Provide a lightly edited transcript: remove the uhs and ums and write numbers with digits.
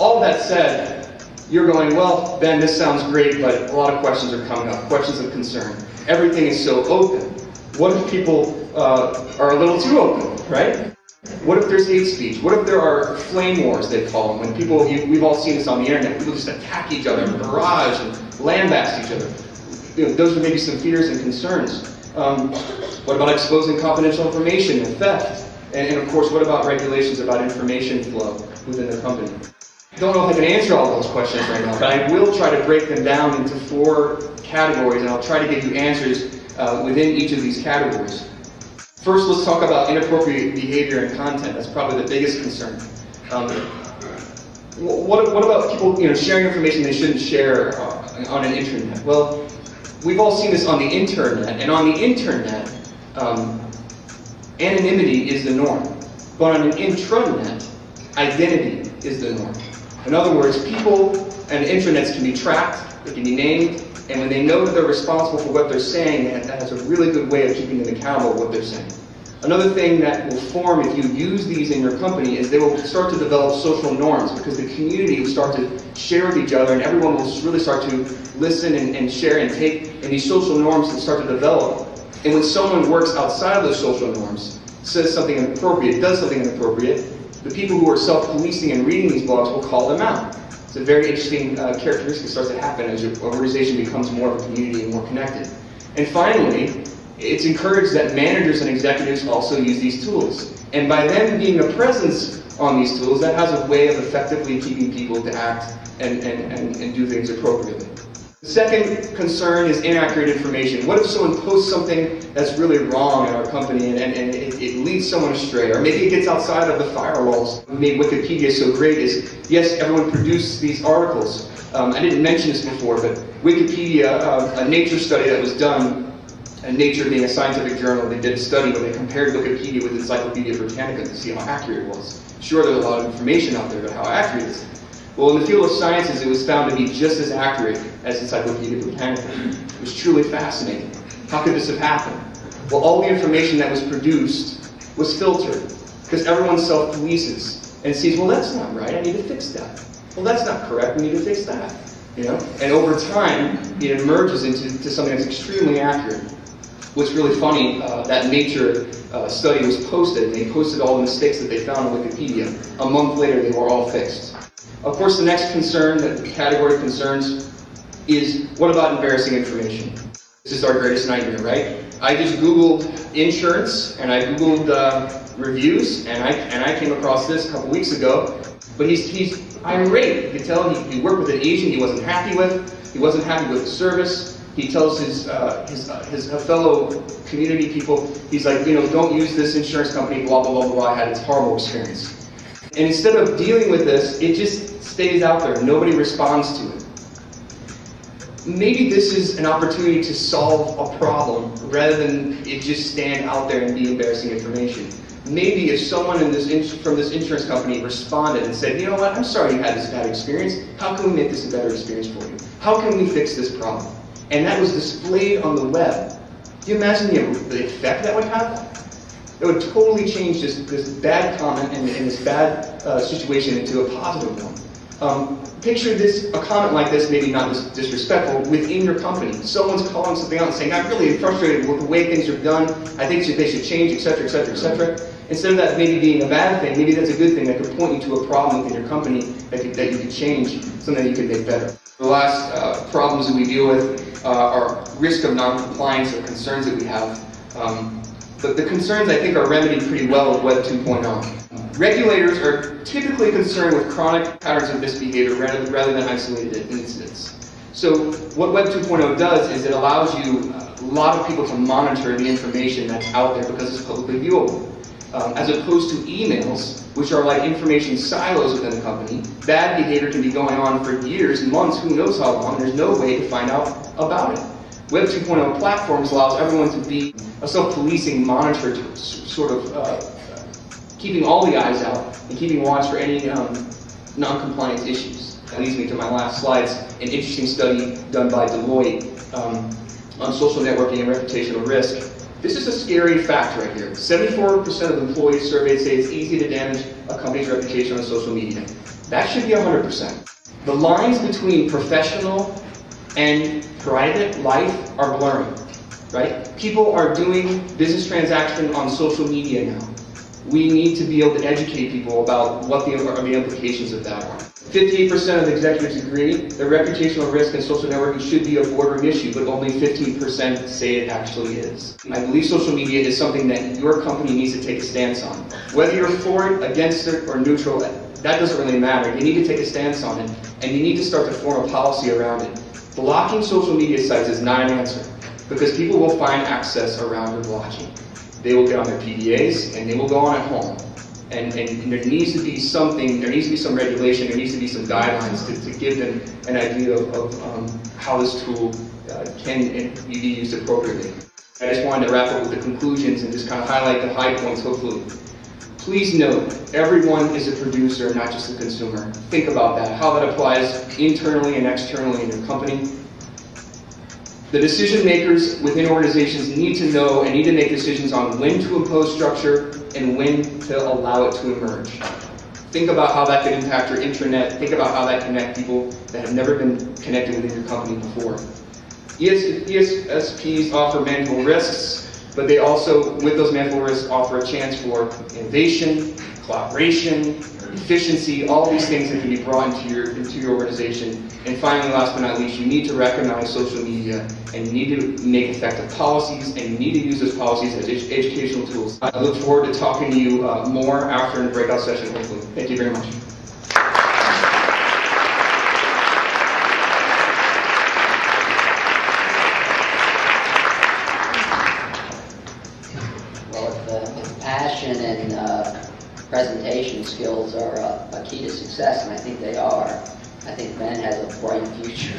all that said, you're going, well, Ben, this sounds great, but a lot of questions are coming up, questions of concern. Everything is so open. What if people are a little too open, right? What if there's hate speech? What if there are flame wars, they call them, when people, we've all seen this on the internet, people just attack each other, barrage and lambast each other. You know, those are maybe some fears and concerns. What about exposing confidential information and theft? And of course, what about regulations about information flow within the company? I don't know if I can answer all those questions right now, but I will try to break them down into 4 categories, and I'll try to give you answers within each of these categories. First, let's talk about inappropriate behavior and content. That's probably the biggest concern. What about people, sharing information they shouldn't share on an internet? Well, we've all seen this on the internet, and on the internet, anonymity is the norm. But on an intranet, identity is the norm. In other words, people and intranets can be tracked, they can be named, and when they know that they're responsible for what they're saying, that has a really good way of keeping them accountable for what they're saying. Another thing that will form if you use these in your company is they will start to develop social norms, because the community will start to share with each other, and everyone will really start to listen and share and take, and these social norms will start to develop. And when someone works outside of those social norms, says something inappropriate, does something inappropriate, the people who are self-policing and reading these blogs will call them out. It's a very interesting characteristic that starts to happen as your organization becomes more of a community and more connected. And finally, it's encouraged that managers and executives also use these tools. And by them being a presence on these tools, that has a way of effectively keeping people to act and do things appropriately. The second concern is inaccurate information. What if someone posts something that's really wrong in our company and it leads someone astray? Or maybe it gets outside of the firewalls. What made Wikipedia so great is, yes, everyone produced these articles. I didn't mention this before, but Wikipedia, a Nature study that was done, and Nature being a scientific journal, they did a study where they compared Wikipedia with Encyclopedia Britannica to see how accurate it was. Sure, there's a lot of information out there, but how accurate is it? Well, in the field of sciences, it was found to be just as accurate as Encyclopedia Britannica. It was truly fascinating. How could this have happened? Well, all the information that was produced was filtered, because everyone self-polices and sees, well, that's not right, I need to fix that. Well, that's not correct, we need to fix that. And over time, it emerges into something that's extremely accurate. What's really funny, that Nature study was posted, and they posted all the mistakes that they found on Wikipedia. A month later, they were all fixed. Of course, the next concern, the category of concerns, is what about embarrassing information? This is our greatest nightmare, right? I just Googled insurance, and I Googled reviews, and I came across this a couple weeks ago. But he's irate. You can tell he worked with an agent he wasn't happy with. He wasn't happy with the service. He tells his fellow community people, he's like, don't use this insurance company, blah, blah, blah, blah. I had this horrible experience. And instead of dealing with this, it just stays out there. Nobody responds to it. Maybe this is an opportunity to solve a problem rather than it just stand out there and be embarrassing information. Maybe if someone from this insurance company responded and said, you know what, I'm sorry you had this bad experience. How can we make this a better experience for you? How can we fix this problem? And that was displayed on the web. Do you imagine the effect that would have? It would totally change this bad comment and this bad situation into a positive one. Picture a comment like this, maybe not this disrespectful, within your company. Someone's calling something out and saying, I'm really frustrated with the way things are done. I think they should change, etc., etc., etc. Instead of that maybe being a bad thing, maybe that's a good thing that could point you to a problem within your company that you could change, something that you could make better. The last problems that we deal with are risk of non-compliance or concerns that we have. But the concerns, I think, are remedied pretty well with Web 2.0. Regulators are typically concerned with chronic patterns of misbehavior rather than isolated incidents. So what Web 2.0 does is it allows you, a lot of people to monitor the information that's out there because it's publicly viewable. As opposed to emails, which are like information silos within the company. Bad behavior can be going on for years, months, who knows how long, and there's no way to find out about it. Web 2.0 platforms allows everyone to be a self-policing monitor, to sort of keeping all the eyes out and keeping watch for any non-compliance issues. That leads me to my last slides, an interesting study done by Deloitte on social networking and reputational risk. This is a scary fact right here. 74% of employees surveyed say it's easy to damage a company's reputation on social media. That should be 100%. The lines between professional and private life are blurring, right? People are doing business transactions on social media now. We need to be able to educate people about what the implications of that are. 58% of executives agree that reputational risk and social networking should be a boardroom issue, but only 15% say it actually is. I believe social media is something that your company needs to take a stance on. Whether you're for it, against it, or neutral, that doesn't really matter. You need to take a stance on it, and you need to start to form a policy around it. Blocking social media sites is not an answer, because people will find access around your blocking. They will get on their PDAs, and they will go on at home. And there needs to be something, there needs to be some regulation, there needs to be some guidelines to give them an idea of how this tool can be used appropriately. I just wanted to wrap up with the conclusions and just kind of highlight the high points, hopefully. Please note, everyone is a producer, not just a consumer. Think about that, how that applies internally and externally in your company. The decision makers within organizations need to know and need to make decisions on when to impose structure and when to allow it to emerge. Think about how that could impact your intranet. Think about how that can connect people that have never been connected within your company before. ESPs offer manageable risks, but they also, with those manageable risks, offer a chance for innovation, collaboration, efficiency, all these things that can be brought into your organization. And finally, last but not least, you need to recognize social media, and you need to make effective policies, and you need to use those policies as educational tools. I look forward to talking to you more after in the breakout session, hopefully. Thank you very much. Well, if passion and presentation skills are a key to success, and I think they are, I think Ben has a bright future.